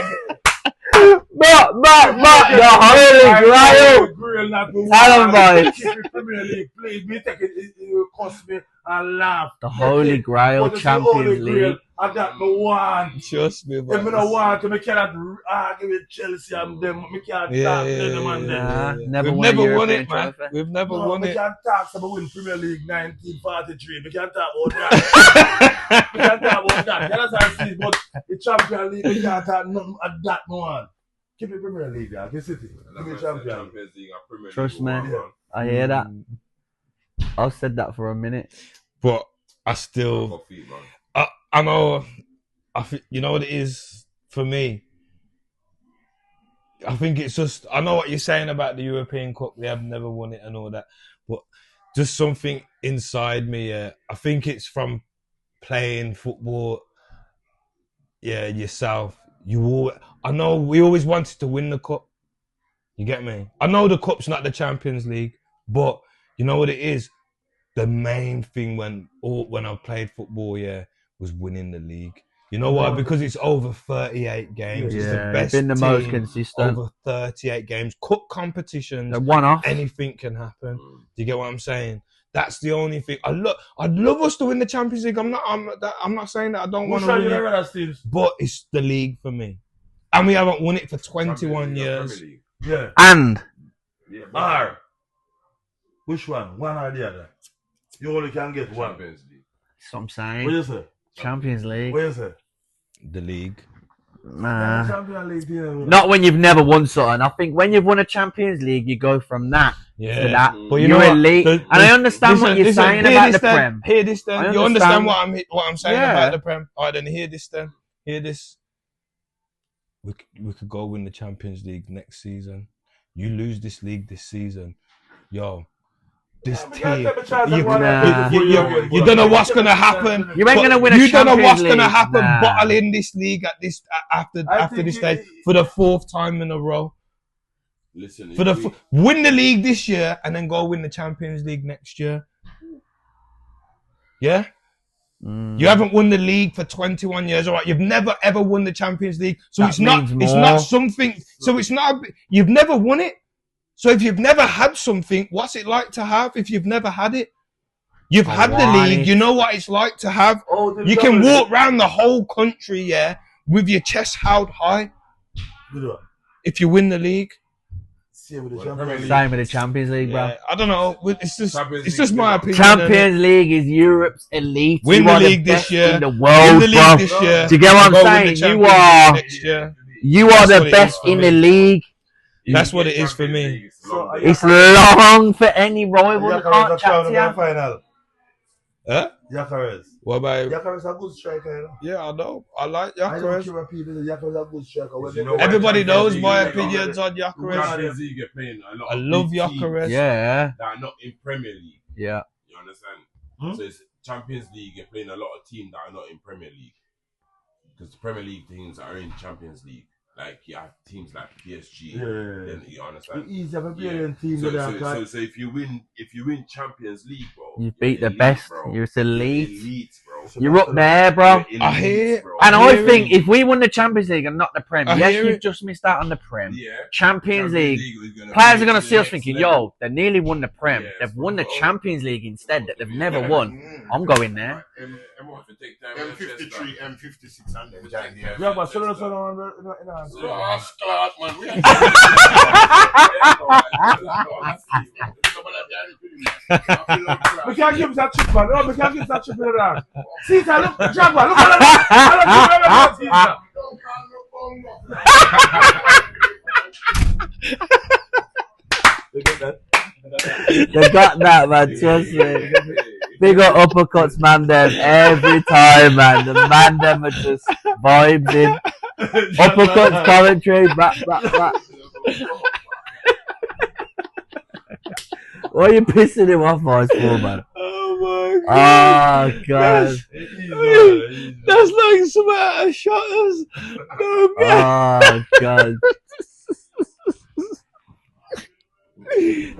But the Holy Grail. Tell them, boys. Premier League, please, me take it will cost me a laugh. The Holy Grail, Champions League. And that me want. Trust me, if I don't want to, I cannot argue with Chelsea and them. I can't talk to them and them. We've never won it, man. We've never won it. We can't talk about winning Premier League 1943. We can't talk about that. We can't talk about that. You understand? But the Champions League, we can't talk nothing at that one. Keep the Premier League, yeah. Give City. Give me Champions League. Trust me. I hear that. I've said that for a minute. But I still... I know, you know what it is for me? I think it's just, I know what you're saying about the European Cup, they have never won it and all that, but just something inside me, I think it's from playing football, yourself. I know we always wanted to win the cup, you get me? I know the cup's not the Champions League, but you know what it is? The main thing when I've played football, was winning the league. You know why? Because it's over 38 games. It's the best been the team most consistent. over 38 games. Cup competitions, one-off. Anything can happen. Do you get what I'm saying? That's the only thing. I'd love us to win the Champions League. I'm not saying that I don't want to win it, but it's the league for me. And we haven't won it for 21 years. Yeah. And which one? One or the other? You only can get one. That's what I'm saying. What do you say? Champions League. What do you say? The league. Nah. Champions League, not when you've never won something. I think when you've won a Champions League, you go from that to that. But you're elite. And I understand what you're saying about the Prem. Hear this then. You understand what I'm saying about the Prem? Alright then, hear this then. Hear this. We could go win the Champions League next season. You lose this league this season. Yo. This team, you don't know what's gonna happen. You ain't gonna win a Champions League. You don't know what's gonna happen. Bottling this league at this after this stage for the 4th time in a row. Listen, win the league this year and then go win the Champions League next year. Yeah. You haven't won the league for 21 years, all right? You've never ever won the Champions League, so it's not something. So it's not. You've never won it. So if you've never had something, what's it like to have if you've never had it? You've had the league, you know what it's like to have. You can walk around the whole country, with your chest held high. If you win the league. Same with the Champions League, bro. Yeah, I don't know. It's just my opinion. Champions League is Europe's elite. Win the league this year. In the world, Win the league this year. Do you get what I'm saying? You are the best in the league. That's what it is for me. It's long for any rival that can't chat to you. Final. Huh? Yakares. What about? Yakares a good striker, you know? Yeah, I know. I like I don't Yakares. care what people say. Yakares a good striker. Everybody knows my opinions on Yakares. I love Yakares. Yeah. That are not in Premier League. Yeah. You understand? So it's Champions League. You're playing a lot of teams that are not in Premier League. Because the Premier League teams are in Champions League. Like you have teams like PSG, then you understand. So if you win Champions League, bro, you beat the best. Bro. You're elite. Bro. You're up there, bro. I hear it. And I think if we won the Champions League and not the Prem, yes, you've just missed out on the Prem. Yeah. Champions League. Players are going to see us thinking, yo, they nearly won the Prem. They've won the Champions League instead that they've never won. I'm going there. M53, M56, and then Yeah, but so we can't give that chip, man. No, we can't give that chip in around. See, look, Jaguar, look at that. They got that, man. Trust me. Big up Upper Cutz, man. Them every time, man. The man them are just vibes in. Upper Cutz, Coventry, back. Why are you pissing him off, boys, for, man? Oh my god! That's like some out of shutters. Oh god!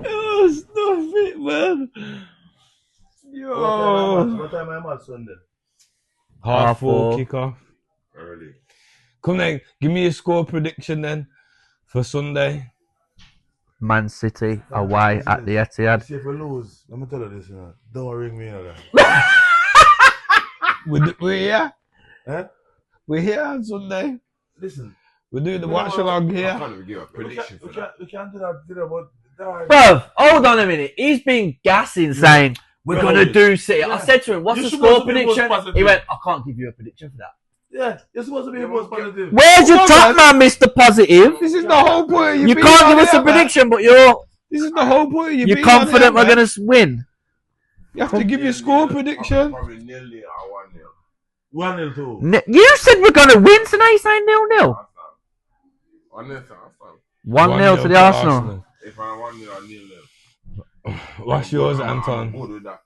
Oh, stop it, man! Yo! What time am I Sunday? 4:30 kickoff. Early. Come then, give me a score prediction then for Sunday. Man City away at the Etihad. See if we lose, let me tell you this, you know. Don't ring me, you know. We're here. Eh? We're here on Sunday. Listen. We're doing the watch along I here. can't even give a prediction for that. We can't do that, but... Bruv, hold on a minute. He's been gassing saying, we're going to do City. I said to him, what's the score prediction? He went, I can't give you a prediction for that. Yeah, you're supposed to be the most positive. Where's your top man, Mr. Positive? This is the whole point. You can't give us a prediction, but This is the whole point. You're confident we're going to win. You have to give your score prediction. Probably 0-0 or 1-0. 1-0 too. You said we're going to win, so now you're saying 0-0. 1-0 1-0 to the Arsenal. If I 1-0 or 0-0. What's yours, Anton? Good with that.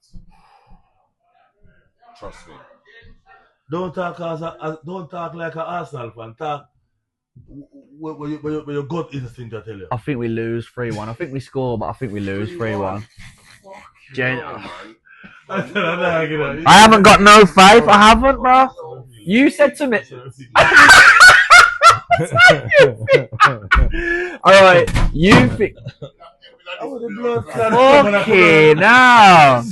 Trust me. Don't talk like an Arsenal fan. Talk when your gut instinct, I tell you. I think we lose 3-1. I think we score, but I think we lose 3-1. I haven't got no faith. I haven't, bro. You said to me. Alright, you think. Okay, now.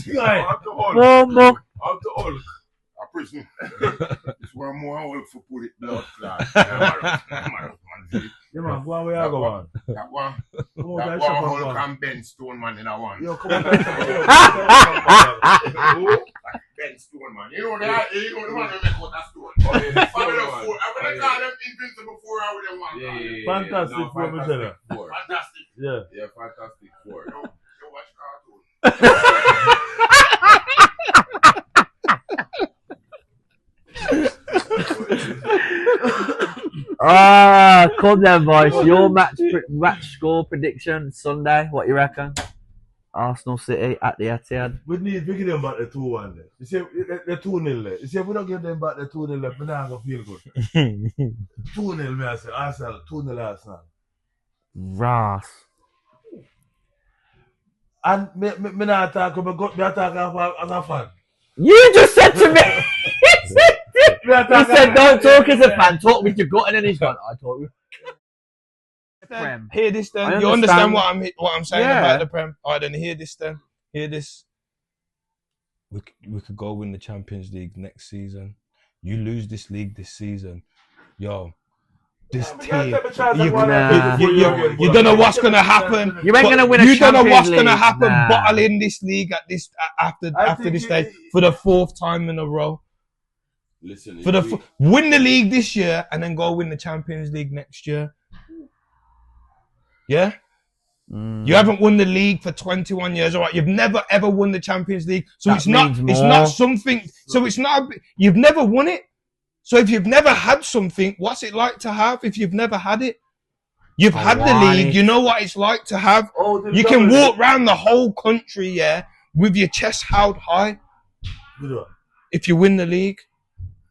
Prison. It's one more hour for put it blood clot. Yeah, man, go on, where you go on? That one. That one whole can Ben Stone, man, in that one. Yo, come on. Ben Stone, man. You know that? You know the man who make out that stone. I'm gonna call them invincible 4 hours with them one. Yeah. Fantastic four, me tell you. Fantastic. Yeah, fantastic four. You watch cartoon. Come then, boys. Your match score prediction Sunday. What you reckon? Arsenal City at the Etihad. We give them back the 2-1 there. You see, the 2-0 there. You see, if we don't give them back the 2-0 there, we're not going to feel good. 2-0, me I say. Arsenal, 2-0 Arsenal. Ras. And me not talk about me talk as a fan. You just said to me. He said, don't talk as a fan, talk with your gut, and then he's gone, I talk with Prem. Hear this then. You understand what I'm saying about the Prem? Alright, then hear this then. Hear this. We could go win the Champions League next season. You lose this league this season. Yo, this We team. can't take a chance You, at one of them. you don't know what's gonna happen. You ain't gonna win a You don't know Champions what's gonna League. happen. Nah. Bottling this league at this after this stage for the 4th time in a row. Listen, For win the league this year and then go win the Champions League next year. Yeah. You haven't won the league for 21 years, all right? You've never ever won the Champions League, so That it's not something. So it's not. You've never won it. So if you've never had something, what's it like to have? If you've never had it, you've had the league. You know what it's like to have. You can walk around the whole country, yeah, with your chest held high. If you win the league.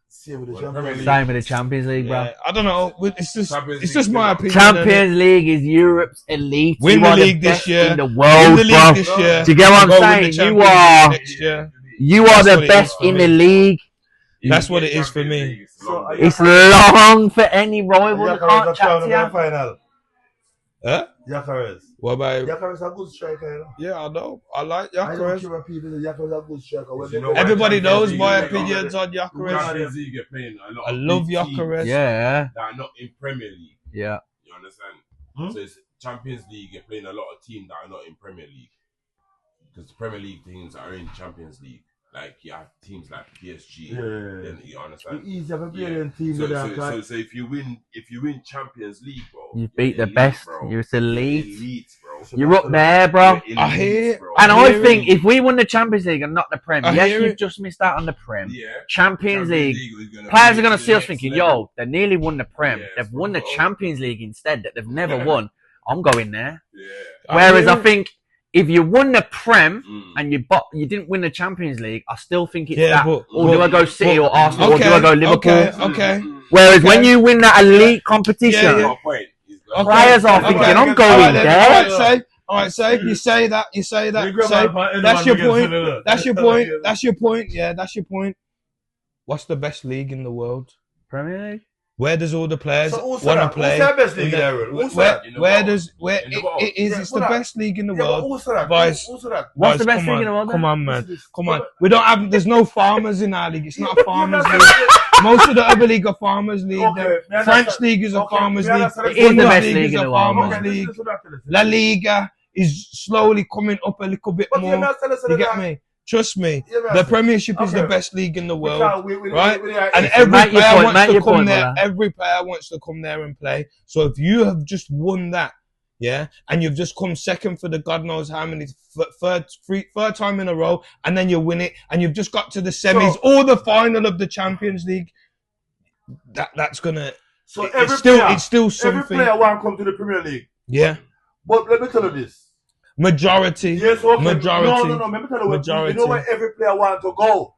Same with the Champions League, bro. Yeah, I don't know. It's just my opinion. Champions League is Europe's elite. Win the league this year. In the world, win the league this year. Do you get what I'm saying? You are the best in the league. That's what it is for me. It's long for any rival that can't chat to you. Huh? Yakares. What about Yakares a good striker, you know? Yeah, I know. I like I don't Yakares. care what people say. Yakares a good striker. Everybody knows my opinions on Yakares. Champions League are playing a lot I of love big teams Yakares. Yeah. that are not in Premier League. Yeah. You understand? So it's Champions League, you're playing a lot of teams that are not in Premier League. Because the Premier League teams are in Champions League. Like you have teams like PSG. Then you understand? It's easy to play them teams So if you win Champions League, bro, You beat the elite, best. bro. You're elite. Elite, bro. You're up there, bro. Elite, I hear. bro. And I think if we won the Champions League and not the Prem, yes, hear you've it. just missed out on the Prem. Yeah. Champions League. is gonna Players be are going to the see us next thinking, level. yo, they nearly won the Prem. Yeah, They've won the bro. Champions League instead that they've never won. I'm going there. Yeah. Whereas I hear it. think if you won the Prem Mm. and you didn't win the Champions League, I still think it's Yeah, that. but- Or do I go City or Arsenal? Or Okay, do I go Liverpool? Okay. Whereas Okay. when you win that elite competition, Yeah, yeah. Got a point. He's got a Okay. point. players are Okay. thinking, I'm All going right, then. there. All right, say you say that. Say that's your point. That's your point. That's your point. Yeah, that's your point. What's the best league in the world? Premier League? Where does all the players So who's want to that? play? Who's the best league in the world? Who's that? It's the best league in the world. Who's that? Boys. Who's that? What's the Boys, best come league in the on. world? Come on, man. Listen, Come on. We don't have. There's no farmers in our league. It's not a farmers league. Most of the other league are farmers league. Okay, The French league is a farmers league. It is the Bundesliga best league is in a the world, farmers man. league. La Liga is slowly coming up a little bit more. You get me? Trust me. The Premiership is the best league in the world, right? And every Make your player point, wants make to your come point, there. brother. Every player wants to come there and play. So if you have just won that, yeah, and you've just come second for the God knows how many third time in a row, and then you win it, and you've just got to the semis or the final of the Champions League, that's gonna. So it's still something. Every player want to come to the Premier League. Yeah. But let me tell you this. Majority. Yes, okay. Majority. No. Let me tell you what. Majority. You know where every player want to go?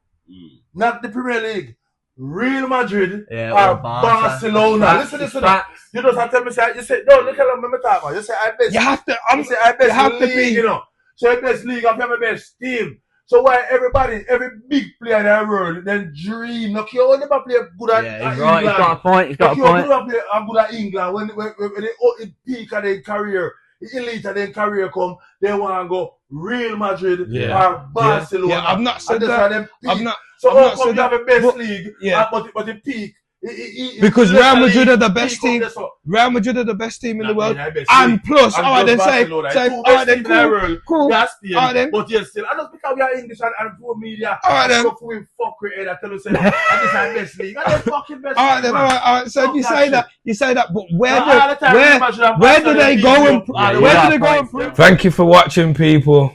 Not the Premier League. Real Madrid or Barcelona. Listen to that. You just have to tell me, you say, no, look at them, let me talk about. You say, I best. You have to. You say, I best you have league, to be. you know. So, I best league, I have my best team. So, why every big player in the world, then dream. No, you only never play good at Yeah, England. he's got a point. He's got a You point. never play good at England when they peak of their career. The elite of their career come, they want to go Real Madrid or Barcelona. Yeah, I've not said that. I've not. So I've how not come said you have that. a best But- league, yeah. but the peak? Because Real Madrid are the best peak team. up there, so- Real Madrid are the best team in the world. Yeah, best And league. plus, And alright then just say, Barcelona. say, Two alright best then teams in the world. cool. That's Spain. Alright then. But yes, still, and just because we are English and full media, Alright then. so we fuck with it. I tell you, say, and this is our best league. And the fucking best Alright league, then, man. alright. So if you Fuck say that that, but where All the time, Real Madrid and where do Barcelona they beat go you. and Yeah, where yeah, do they go point. and prove? Thank you for watching, people.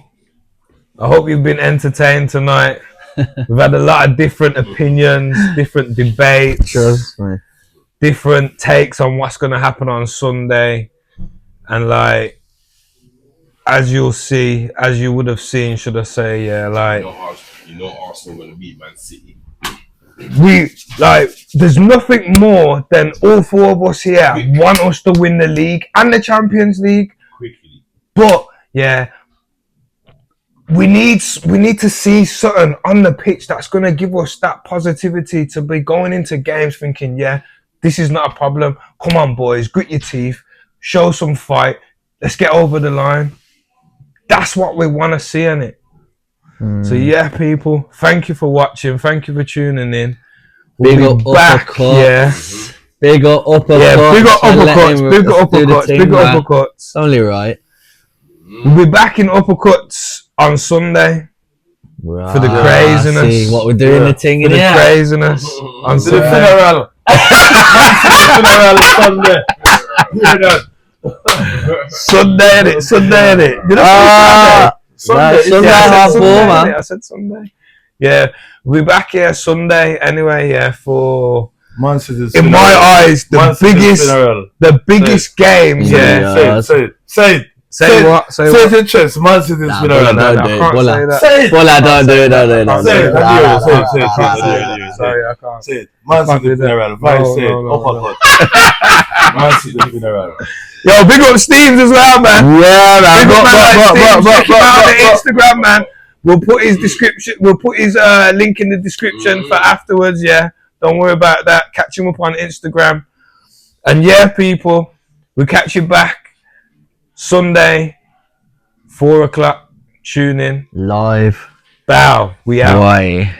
I hope you've been entertained tonight. We've had a lot of different opinions, different debates. Trust me. Different takes on what's going to happen on Sunday. And like, as you'll see, as you would have seen, should I say, yeah, like, You know Arsenal going to beat Man City. there's nothing more than all four of us here want us to win the league and the Champions League. Quickly. But, yeah, we need to see something on the pitch that's going to give us that positivity to be going into games thinking, yeah, this is not a problem. Come on, boys, grit your teeth, show some fight. Let's get over the line. That's what we want to see in it. So, yeah, people, thank you for watching. Thank you for tuning in. We'll Big be up back, Upper Cutz. Big up Upper Yeah, Cutz. big up Upper Cutz. Big up Upper Do the Cutz. thing, Big up man. Upper Cutz. Only right. We'll be back in Upper Cutz on Sunday for the craziness. See what we're doing, the thing for in the here. craziness on To the Sunday. funeral. Funeral Sunday. Hear that? Sunday, innit? Sunday, innit? Did I say Sunday Sunday? half four, man. I said Sunday. Yeah, we'll be back here Sunday anyway. Yeah, for Man City's in my eyes the biggest game. Yeah. Say it. Say what? Say it in chest. Man City's funeral. I can't say that. Say it. Bola, don't do it. Say it. Sorry, I can't. Say it. Man City's funeral. Vice say it. Upper Cutz. Man City's funeral. Yo, big up Steve's as well, man. Yeah, man. Big up Check him out on the Instagram, man. We'll put his description. We'll put his link in the description for afterwards. Yeah, don't worry about that. Catch him up on Instagram. And yeah, people, we'll catch you back Sunday, 4 o'clock. Tune in Live. Bow. We out. Boy.